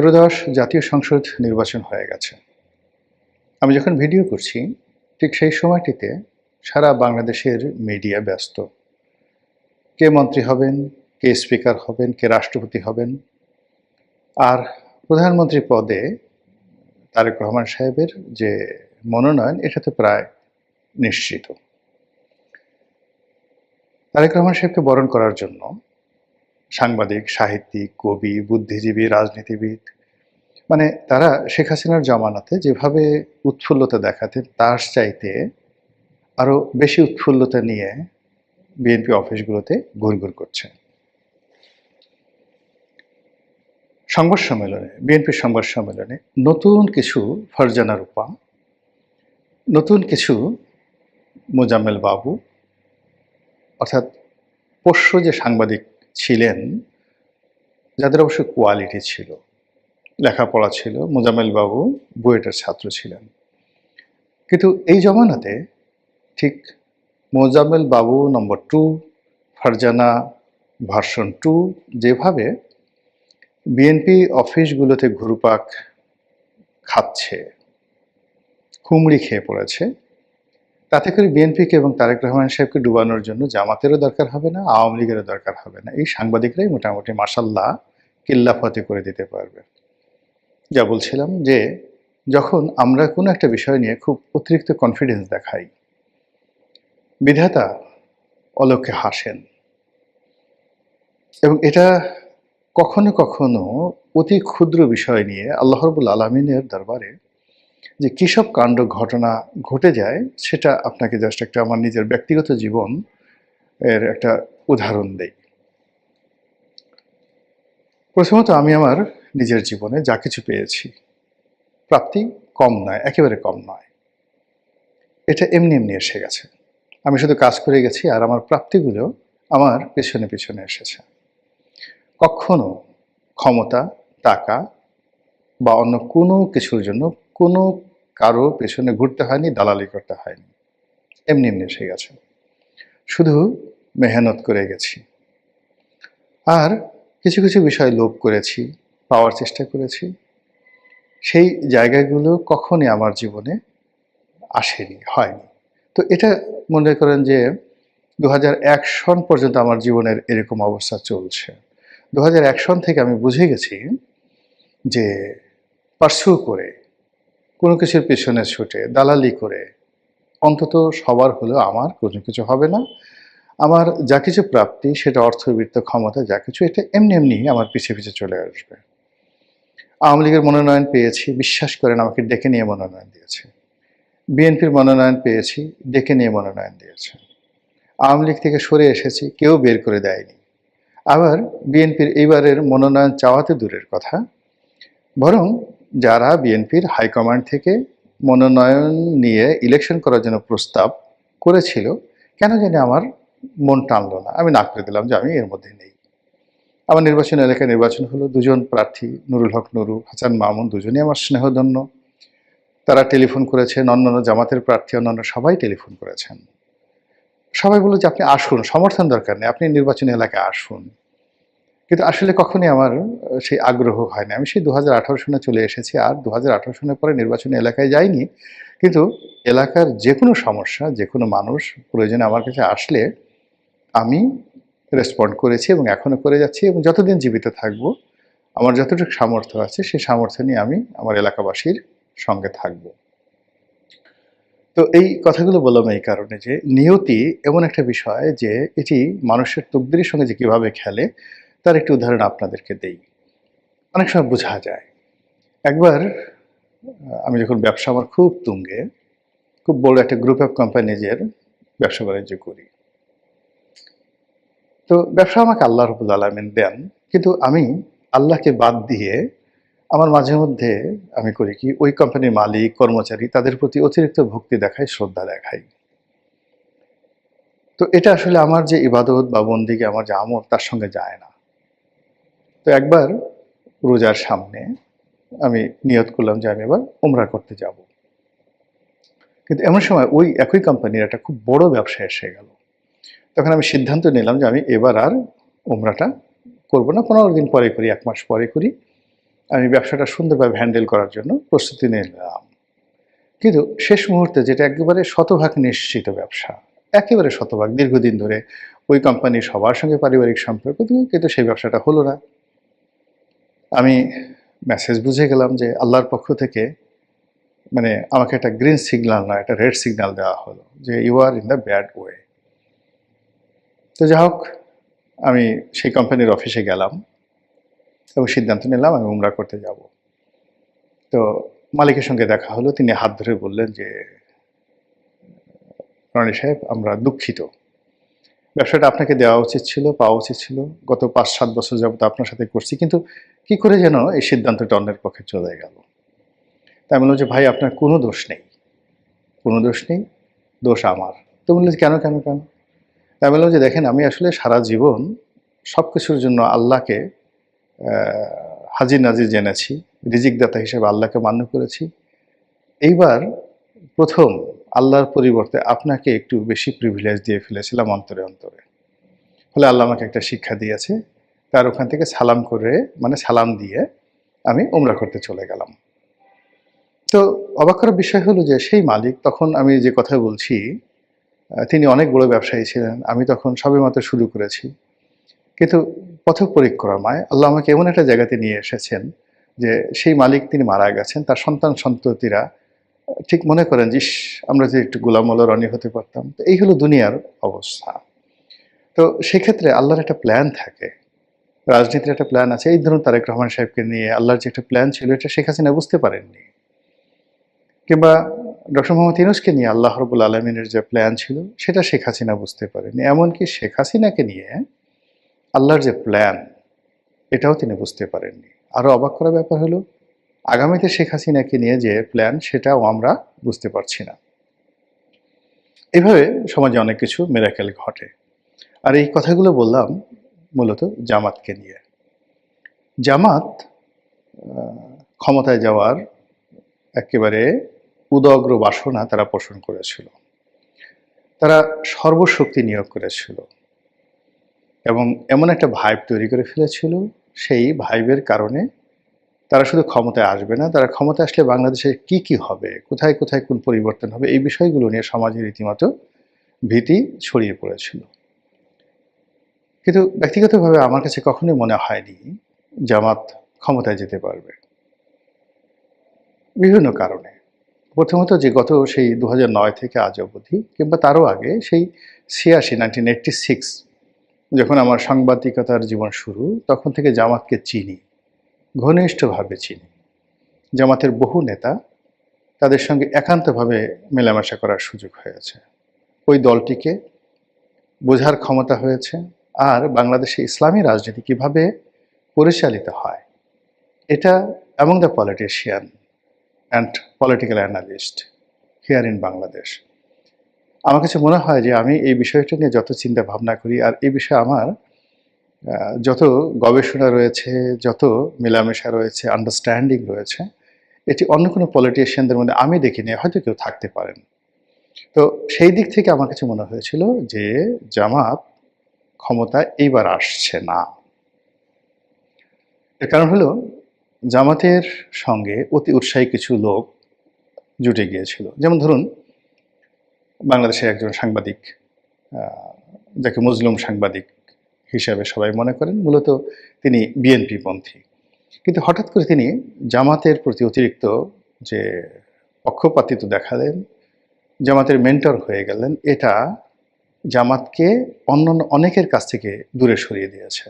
ত্রয়োদশ জাতীয় সংসদ নির্বাচন হয়ে গেছে। আমি যখন ভিডিও করছি ঠিক সেই সময়টিতে সারা বাংলাদেশের মিডিয়া ব্যস্ত। কে মন্ত্রী হবেন, কে স্পিকার হবেন, কে রাষ্ট্রপতি হবেন। আর প্রধানমন্ত্রী পদে তারেক রহমান সাহেবের যে মনোনয়ন এটা তো প্রায় নিশ্চিত। তারেক রহমান সাহেবকে বরণ করার জন্য সাংবাদিক, সাহিত্যিক, কবি, বুদ্ধিজীবী, রাজনীতিবিদ মানে তারা শেখ হাসিনার জমানাতে যেভাবে উৎফুল্লতা দেখাতেন তার চাইতে আরো বেশি উৎফুল্লতা নিয়ে বিএনপি অফিসগুলোতে ঘুরঘুর করছে। বিএনপির সংবাদ সম্মেলনে নতুন কিছু ফারজানা রূপা, নতুন কিছু মোজাম্মেল বাবু, অর্থাৎ পোষ্য যে সাংবাদিক ছিলেন, যাদের অবশ্য কোয়ালিটি ছিল, লেখাপড়া ছিল। মোজাম্মেল বাবু বুয়েটের ছাত্র ছিলেন, কিন্তু এই জমানাতে ঠিক মোজাম্মেল বাবু নম্বর 2, ফারজানা ভার্সন 2 যেভাবে বিএনপি অফিসগুলোতে ঘুরপাক খাচ্ছে, হুমড়ি খেয়ে পড়েছে, তাতে করে বিএনপিকে এবং তারেক রহমান সাহেবকে ডুবানোর জন্য জামাতেরও দরকার হবে না, আওয়ামী লীগেরও দরকার হবে না। এই সাংবাদিকরাই মোটামুটি মাশাল্লাহ কিল্লাফতে করে দিতে পারবে। যা বলছিলাম যে যখন আমরা কোনো একটা বিষয় নিয়ে খুব অতিরিক্ত কনফিডেন্স দেখাই, বিধাতা অলক্ষ্যে হাসেন। এবং এটা কখনো কখনো অতি ক্ষুদ্র বিষয় নিয়ে আল্লাহ রাব্বুল আলামিনের দরবারে যে কী সব কাণ্ড ঘটনা ঘটে যায়, সেটা আপনাকে জাস্ট একটা আমার নিজের ব্যক্তিগত জীবন এর একটা উদাহরণ দেই। প্রথমত আমি আমার নিজের জীবনে যা কিছু পেয়েছি, প্রাপ্তি কম নয়, একেবারে কম নয়। এটা এমনি এমনি এসে গেছে। আমি শুধু কাজ করে গেছি আর আমার প্রাপ্তিগুলো আমার পেছনে পেছনে এসেছে। কখনো ক্ষমতা, টাকা বা অন্য কোনো কিছুর জন্য কোনো কারো পেছনে ঘুরতে হয়নি, দালালি করতে হয়নি। এমনি এমনি এসে গেছে। শুধু মেহনত করে গেছি। আর কিছু কিছু বিষয় লোভ করেছি, পাওয়ার চেষ্টা করেছি। সেই জায়গাগুলো কখনই আমার জীবনে আসেনি, হয়নি। তো এটা মনে করেন যে 2001 সন পর্যন্ত আমার জীবনের এরকম অবস্থা চলছে। 2001 সন থেকে আমি বুঝে গেছি যে পার্সু করে, কোনো কিছুর পেছনে ছুটে, দালালি করে অন্তত সবার হলেও আমার কোনো কিছু হবে না। আমার যা কিছু প্রাপ্তি, সেটা অর্থবিত্ত, ক্ষমতা যা কিছু, এটা এমনি এমনি আমার পিছে পিছে চলে আসবে। আওয়ামী লীগের মনোনয়ন পেয়েছি, বিশ্বাস করেন আমাকে ডেকে নিয়ে মনোনয়ন দিয়েছে। বিএনপির মনোনয়ন পেয়েছি, ডেকে নিয়ে মনোনয়ন দিয়েছে। আওয়ামী লীগ থেকে সরে এসেছি, কেউ বের করে দেয়নি। আবার বিএনপির এইবারের মনোনয়ন চাওয়াতে দূরের কথা, বরং যারা বিএনপির হাইকমান্ড থেকে মনোনয়ন নিয়ে ইলেকশন করার জন্য প্রস্তাব করেছিল, কেন জানি আমার মন টানলো না, আমি না করে দিলাম যে আমি এর মধ্যে নেই। আমার নির্বাচন এলাকায় নির্বাচন হলো, দুজন প্রার্থী নুরুল হক নুরু, হাসান মামুন, দুজনই আমার স্নেহধন্য। তারা টেলিফোন করেছেন, অন্যান্য জামাতের প্রার্থী অন্যান্য সবাই টেলিফোন করেছেন। সবাই বলল যে আপনি আসুন, সমর্থন দরকার নেই, আপনি নির্বাচনী এলাকায় আসুন। কিন্তু আসলে কখনই আমার সেই আগ্রহ হয় না। আমি সেই 2018 সনে চলে এসেছি, আর 2018 সনের পরে নির্বাচনী এলাকায় যাইনি। কিন্তু এলাকার যে কোনো সমস্যা, যে কোনো মানুষ প্রয়োজনে আমার কাছে আসলে আমি রেসপন্ড করেছি এবং এখনও করে যাচ্ছি, এবং যতদিন জীবিত থাকব আমার যতটুকু সামর্থ্য আছে সেই সামর্থ্য নিয়ে আমি আমার এলাকাবাসীর সঙ্গে থাকব। তো এই কথাগুলো বললাম এই কারণে যে নিয়তি এমন একটা বিষয় যে এটি মানুষের তকদিরের সঙ্গে যে কীভাবে খেলে তার একটি উদাহরণ আপনাদেরকে দেই। অনেক সময় বোঝা যায়। একবার আমি যখন ব্যবসা আমার খুব তুঙ্গে, খুব বড় একটা গ্রুপ অফ কোম্পানিজের ব্যবসা বাণিজ্য করি। তো ব্যবসা আমাকে আল্লাহ রাব্বুল আলামিন দেন, কিন্তু আমি আল্লাহকে বাদ দিয়ে আমার মাঝে মধ্যে আমি করি কি, ওই কোম্পানির মালিক, কর্মচারী তাদের প্রতি অতিরিক্ত ভক্তি দেখাই, শ্রদ্ধা দেখাই। তো এটা আসলে আমার যে ইবাদত বা বন্দিকে, আমার যে আমল, তার সঙ্গে যায় না। তো একবার রোজার সামনে আমি নিয়ত করলাম যে আমি এবার উমরা করতে যাব। কিন্তু এমন সময় ওই একই কোম্পানির একটা খুব বড় ব্যবসা এসে গেল। তখন আমি সিদ্ধান্ত নিলাম যে আমি এবার আর উমরাটা করব না, 15 দিন পরে করি, 1 মাস পরে করি। আমি ব্যবসাটা সুন্দরভাবে হ্যান্ডেল করার জন্য প্রস্তুতি নিলাম। কিন্তু শেষ মুহূর্তে যেটা একেবারে শতভাগ নিশ্চিত ব্যবসা, একেবারে শতভাগ দীর্ঘদিন ধরে ওই কোম্পানির সবার সঙ্গে পারিবারিক সম্পর্ক, কিন্তু সেই ব্যবসাটা হলো না। আমি মেসেজ বুঝে গেলাম যে আল্লাহর পক্ষ থেকে মানে আমাকে একটা গ্রিন সিগন্যাল না, একটা রেড সিগন্যাল দেওয়া হলো যে you are in the bad way. তো যাই হোক, আমি সেই কোম্পানির অফিসে গেলাম এবং সিদ্ধান্ত নিলাম আমি উমরা করতে যাব। তো মালিকের সঙ্গে দেখা হলো, তিনি হাত ধরে বললেন যে রনি সাহেব, আমরা দুঃখিত, ব্যবসাটা আপনাকে দেওয়া উচিত ছিল, পাওয়া উচিত ছিল, গত ৫-৭ বছর যাবত আপনার সাথে করছি, কিন্তু কি করে যেন এই সিদ্ধান্তটা অন্যের পক্ষে চলে গেল। তাই বললাম যে ভাই, আপনার কোনো দোষ নেই, কোনো দোষ নেই, দোষ আমার। তো বললেন কেন কেন কেন? তাই বললাম যে দেখেন, আমি আসলে সারা জীবন সব কিছুর জন্য আল্লাহকে হাজির নাজির জেনেছি, রিজিকদাতা হিসেবে আল্লাহকে মান্য করেছি। এইবার প্রথম আল্লাহর পরিবর্তে আপনাকে একটু বেশি প্রিভিলেজ দিয়ে ফেলেছিলাম অন্তরে অন্তরে। ফলে আল্লাহ আমাকে একটা শিক্ষা দিয়েছে। তার ওখান থেকে সালাম করে, মানে সালাম দিয়ে আমি উমরা করতে চলে গেলাম। তো অবাক করার বিষয় হলো যে সেই মালিক, তখন আমি যে কথা বলছি, তিনি অনেক বড় ব্যবসায়ী ছিলেন। আমি তখন সবেমাত্র শুরু করেছি। কিন্তু পথ পরিক্রমায় আল্লাহ আমাকে এমন একটা জায়গাতে নিয়ে এসেছেন যে সেই মালিক তিনি মারা গেছেন, তার সন্তান সন্ততিরা ঠিক মনে করেন যে ইস, আমরা যে একটু গোলাম মোল্লা রনি হতে পারতাম। তো এই হলো দুনিয়ার অবস্থা। তো সেক্ষেত্রে আল্লাহর একটা প্ল্যান থাকে, রাজনীতির একটা প্ল্যান আছে। এই ধরুন তারেক রহমান সাহেবকে নিয়ে আল্লাহর যে একটা প্ল্যান ছিল, এটা শেখ হাসিনা বুঝতে পারেননি। কিংবা ডক্টর মোহাম্মদ ইউনূসকে নিয়ে আল্লাহ রাব্বুল আলামিনের যে প্ল্যান ছিল, সেটা শেখ হাসিনা বুঝতে পারেননি। এমনকি শেখ হাসিনাকে নিয়ে আল্লাহর যে প্ল্যান, এটাও তিনি বুঝতে পারেননি। আরও অবাক করার ব্যাপার হলো, আগামীতে শেখ হাসিনাকে নিয়ে যে প্ল্যান, সেটাও আমরা বুঝতে পারছি না। এভাবে সমাজে অনেক কিছু মিরাকেল ঘটে। আর এই কথাগুলো বললাম মূলত জামাতকে নিয়ে। জামাত ক্ষমতায় যাওয়ার একেবারে উদগ্র বাসনা তারা পোষণ করেছিল। তারা সর্বশক্তি নিয়োগ করেছিল এবং এমন একটা ভাইব তৈরি করে ফেলেছিল, সেই ভাইবের কারণে তারা শুধু ক্ষমতায় আসবে না, তারা ক্ষমতায় আসলে বাংলাদেশে কি কি হবে, কোথায় কোথায় কোন পরিবর্তন হবে, এই বিষয়গুলো নিয়ে সমাজে রীতিমতো ভীতি ছড়িয়ে পড়েছিল। কিন্তু ব্যক্তিগতভাবে আমার কাছে কখনোই মনে হয়নি জামাত ক্ষমতায় যেতে পারবে, বিভিন্ন কারণে। প্রথমত যে গত সেই 2009 থেকে আজ অবধি, কিংবা তারও আগে সেই 1986 যখন আমার সাংবাদিকতার জীবন শুরু, তখন থেকে জামাতকে চিনি, ঘনিষ্ঠভাবে চিনি। জামাতের বহু নেতা, তাদের সঙ্গে একান্তভাবে মেলামেশা করার সুযোগ হয়েছে। ওই দলটিকে বোঝার ক্ষমতা হয়েছে। আর বাংলাদেশে ইসলামী রাজনীতি কীভাবে পরিচালিত হয়, এটা among the politician and political analyst here in Bangladesh, আমার কাছে মনে হয় যে আমি এই বিষয়টা নিয়ে যত চিন্তা ভাবনা করি, আর এই বিষয়ে আমার যত গবেষণা রয়েছে, যত মেলামেশা রয়েছে, আন্ডারস্ট্যান্ডিং রয়েছে, এটি অন্য কোনো পলিটিশিয়ানদের মধ্যে আমি দেখিনি, হয়তো কেউ থাকতে পারেন। তো সেই দিক থেকে আমার কাছে মনে হয়েছিল যে জামাত ক্ষমতায় এইবার আসছে না। এর কারণ হলো, জামাতের সঙ্গে অতি উৎসাহী কিছু লোক জুটে গিয়েছিল। যেমন ধরুন, বাংলাদেশের একজন সাংবাদিক, যাকে মজলুম সাংবাদিক হিসাবে সবাই মনে করেন, মূলত তিনি বিএনপিপন্থী। কিন্তু হঠাৎ করে তিনি জামাতের প্রতি অতিরিক্ত যে পক্ষপাতিত্ব দেখালেন, জামাতের মেন্টর হয়ে গেলেন, এটা জামাতকে অন্যান্য অনেকের কাছ থেকে দূরে সরিয়ে দিয়েছে।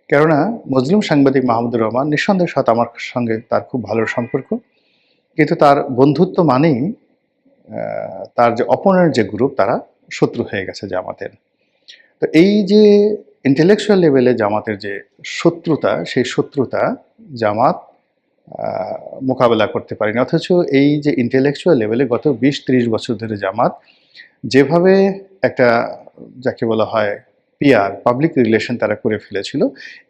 কেননা মজলুম সাংবাদিক মাহমুদুর রহমান নিঃসন্দেহের সাথে আমার সঙ্গে তার খুব ভালো সম্পর্ক, কিন্তু তার বন্ধুত্ব মানেই তার যে অপোনেন্ট যে গ্রুপ, তারা শত্রু হয়ে গেছে জামাতের। তো এই যে ইন্টেলেকচুয়াল লেভেলে জামাতের যে শত্রুতা, সেই শত্রুতা জামাত মোকাবেলা করতে পারেনি। অথচ এই যে ইন্টেলেকচুয়াল লেভেলে গত 20-30 বছর ধরে জামাত যেভাবে একটা, যাকে বলা হয় পিআর, পাবলিক রিলেশন তারা করে ফেলেছিল,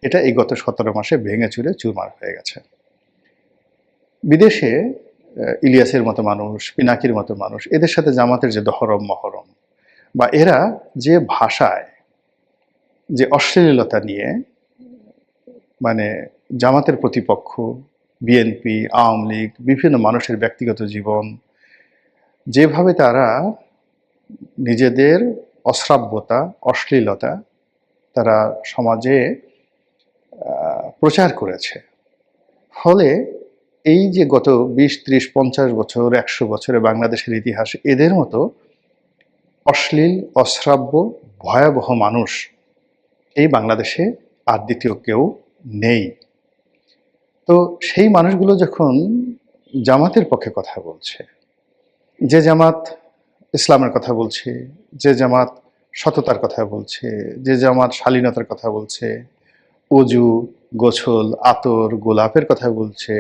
এটা এই গত 17 মাসে ভেঙে চুরে চুরমার হয়ে গেছে। বিদেশে ইলিয়াসের মতো মানুষ, পিনাকির মতো মানুষ, এদের সাথে জামাতের যে দহরম মহরম, বা এরা যে ভাষায় যে অশ্লীলতা নিয়ে মানে জামাতের প্রতিপক্ষ বিএনপি, আওয়ামী লীগ, বিভিন্ন মানুষের ব্যক্তিগত জীবন, যেভাবে তারা নিজেদের অশ্রাব্যতা, অশ্লীলতা তারা সমাজে প্রচার করেছে। ফলে এই যে গত 20, 30, 50 বছর, 100 বছরে বাংলাদেশের ইতিহাস, এদের মতো অশ্লীল, অশ্রাব্য, ভয়াবহ মানুষ এই বাংলাদেশে আর দ্বিতীয় কেউ নেই। তো সেই মানুষগুলো যখন জামাতের পক্ষে কথা বলছে, যে জামাত ইসলামের কথা বলছে, যে জামাত সততার কথা বলছে, যে জামাত শালীনতার কথা বলছে, অজু, গোছল, আতর, গোলাপের কথা বলছে,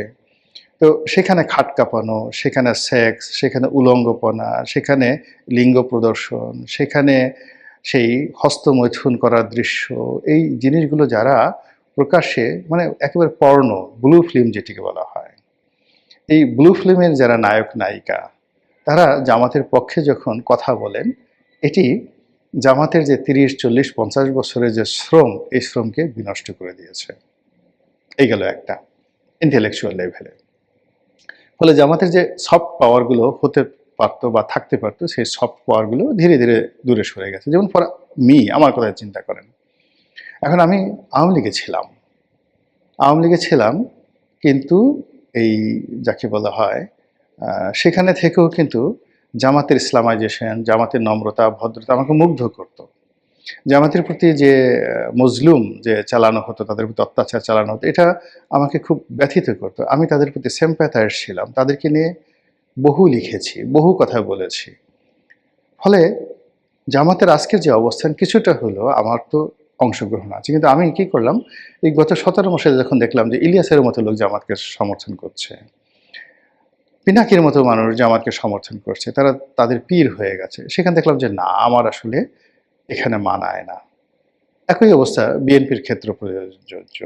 তো সেখানে খাট কাঁপানো, সেখানে সেক্স, সেখানে উলঙ্গপনা, সেখানে লিঙ্গ প্রদর্শন, সেখানে সেই হস্তমৈথুন করার দৃশ্য, এই জিনিসগুলো যারা প্রকাশ্যে, মানে একেবারে পর্ণ, ব্লু ফিল্ম যেটিকে বলা হয়, এই ব্লু ফিল্মের যারা নায়ক নায়িকা, তারা জামাতের পক্ষে যখন কথা বলেন, এটি জামাতের যে 30, 40, 50 বছরের যে শ্রম, এই শ্রমকে বিনষ্ট করে দিয়েছে। এই গেল একটা ইন্টেলেকচুয়াল লেভেলে। ফলে জামাতের যে সফট পাওয়ারগুলো হতে পারতো বা থাকতে পারতো, সেই সফট পাওয়ারগুলো ধীরে ধীরে দূরে সরে গেছে। যেমন ফর আমার কথা চিন্তা করেন, এখন আমি আওয়ামী লীগে ছিলাম, কিন্তু এই যাকে বলা হয় সেখানে থেকেও কিন্তু জামাতের ইসলামাইজেশন, জামাতের নম্রতা, ভদ্রতা আমাকে মুগ্ধ করতো। জামাতের প্রতি যে মজলুম যে চালানো হতো, তাদের প্রতি অত্যাচার চালানো হতো, এটা আমাকে খুব ব্যথিত করতো। আমি তাদের প্রতি সিম্প্যাথাইজ ছিলাম, তাদেরকে নিয়ে বহু লিখেছি, বহু কথা বলেছি। ফলে জামাতের আজকের যে অবস্থান, কিছুটা হলেও আমার তো অংশগ্রহণ আছে। কিন্তু আমি কি করলাম, এই গত 17 মাসে যখন দেখলাম যে ইলিয়াসের মতো লোক জামাতকে সমর্থন করছে, পিনাকির মতো মানুষ জামাতকে সমর্থন করছে, তারা তাদের পীর হয়ে গেছে, সেখানে দেখলাম যে না, আমার আসলে এখানে মানায় না। একই অবস্থা বিএনপির ক্ষেত্রে প্রযোজ্য।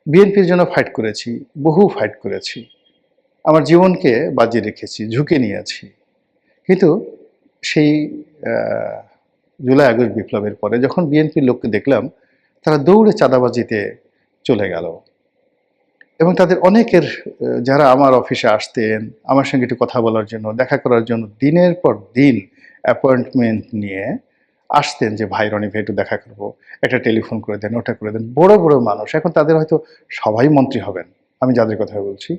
বিএনপির জন্য ফাইট করেছি, বহু ফাইট করেছি, আমার জীবনকে বাজি রেখেছি, ঝুঁকি নিয়েছি। কিন্তু সেই জুলাই আগস্ট বিপ্লবের পরে যখন বিএনপির লোককে দেখলাম, তারা দৌড়ে চাঁদাবাজিতে চলে গেল, এবং তাদের অনেকের যারা আমার অফিসে আসতেন, আমার সঙ্গে একটু কথা বলার জন্য, দেখা করার জন্য দিনের পর দিন অ্যাপয়েন্টমেন্ট নিয়ে আসতেন, যে ভাই রনি ভাই একটু দেখা করবো, একটা টেলিফোন করে দেন, ওটা করে দেন। বড় বড় মানুষ, এখন তাদের হয়তো সবাই মন্ত্রী হবেন, আমি যাদের কথা বলছি।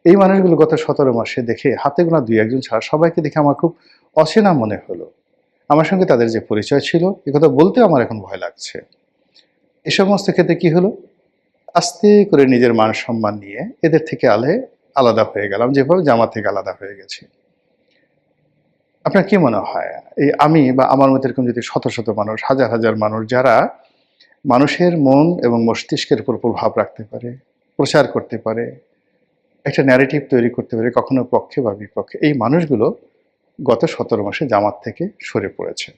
এই মানুষগুলো গত 17 মাসে দেখে, হাতে গোনা 2-1 ছাড়া সবাইকে দেখে আমার খুব অচেনা মনে হলো। আমার সঙ্গে তাদের যে পরিচয় ছিল, এ কথা বলতেও আমার এখন ভয় লাগছে। এ সমস্ত ক্ষেত্রে কি হলো, আস্তে করে নিজের মান সম্মান নিয়ে এদের থেকে আলাদা হয়ে গেলাম, যেভাবে জামাত থেকে আলাদা হয়ে গেছি। আপনার কি মনে হয়, এই আমি বা আমার মতো এরকম যদি শত শত মানুষ, হাজার হাজার মানুষ, যারা মানুষের মন এবং মস্তিষ্কের উপর প্রভাব রাখতে পারে, প্রচার করতে পারে, একটা ন্যারেটিভ তৈরি করতে পারে, কখনো পক্ষে বা বিপক্ষে, এই মানুষগুলো গত 17 মাসে জামাত থেকে সরে পড়েছে।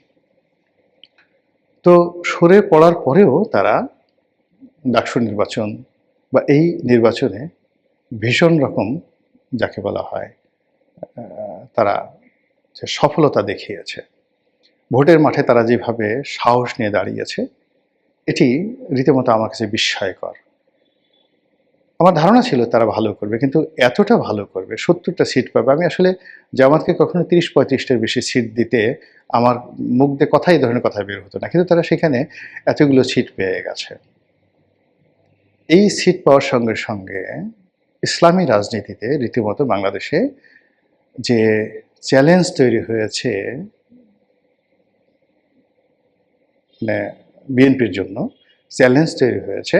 তো সরে পড়ার পরেও তারা ডাকসু নির্বাচন বা এই নির্বাচনে ভীষণ রকম, যাকে বলা হয়, তারা যে সফলতা দেখিয়েছে, ভোটের মাঠে তারা যেভাবে সাহস নিয়ে দাঁড়িয়েছে, এটি রীতিমতো আমার কাছে বিস্ময়কর। আমার ধারণা ছিল তারা ভালো করবে, কিন্তু এতটা ভালো করবে, 70টা সিট পাবে, আমি আসলে জামাতকে কখনো 30-35টার বেশি সিট দিতে আমার মুখ দিয়ে এই ধরনের কথা বের হতো না, কিন্তু তারা সেখানে এতগুলো সিট পেয়ে গেছে। এই সিট পাওয়ার সঙ্গে সঙ্গে ইসলামী রাজনীতিতে রীতিমতো বাংলাদেশে যে চ্যালেঞ্জ তৈরি হয়েছে, মানে বিএনপির জন্য চ্যালেঞ্জ তৈরি হয়েছে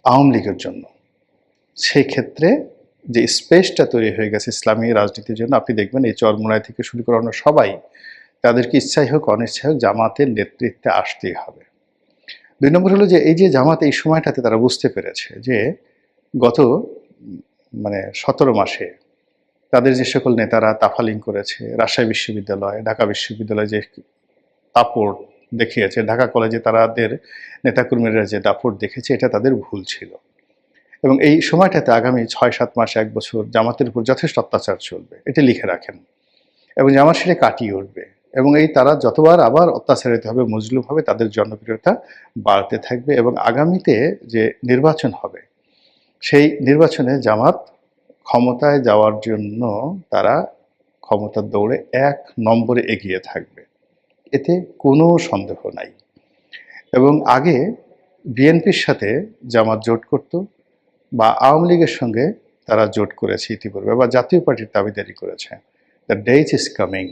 আওয়ামী লীগের জন্য, সেই ক্ষেত্রে যে স্পেসটা তৈরি হয়ে গেছে ইসলামী রাজনীতির জন্য, আপনি দেখবেন এই চরমোনাই থেকে শুরু করে আমরা সবাই, তাদেরকে ইচ্ছাই হোক অনিচ্ছাই হোক জামাতের নেতৃত্বে আসতেই হবে। 2 নম্বর হলো যে এই যে জামাত এই সময়টাতে তারা বুঝতে পেরেছে যে গত 17 মাসে তাদের যে সকল নেতারা তাফালিং করেছে, রাজশাহী বিশ্ববিদ্যালয়, ঢাকা বিশ্ববিদ্যালয় যে দাপট দেখিয়েছে, ঢাকা কলেজে তাদের নেতাকর্মীরা যে দাপট দেখেছে, এটা তাদের ভুল ছিল। এবং এই সময়টাতে আগামী 6-7 মাস, 1 বছর জামাতের উপর যথেষ্ট অত্যাচার চলবে, এটা লিখে রাখেন, এবং জামাত সেটা কাটিয়ে উঠবে, এবং এই তারা যতবার আবার অত্যাচারিত হবে, মজলুম হবে, তাদের জনপ্রিয়তা বাড়তে থাকবে, এবং আগামীতে যে নির্বাচন হবে, সেই নির্বাচনে জামাত ক্ষমতায় যাওয়ার জন্য তারা ক্ষমতার দৌড়ে ১ নম্বরে এগিয়ে থাকবে। এতে কোনো সন্দেহ নাই। এবং আগে বিএনপির সাথে জামাত জোট করত বা আওয়ামী লীগের সঙ্গে তারা জোট করেছে ইতিপূর্বে বা জাতীয় পার্টির দাবিদারি করেছে। The days is coming.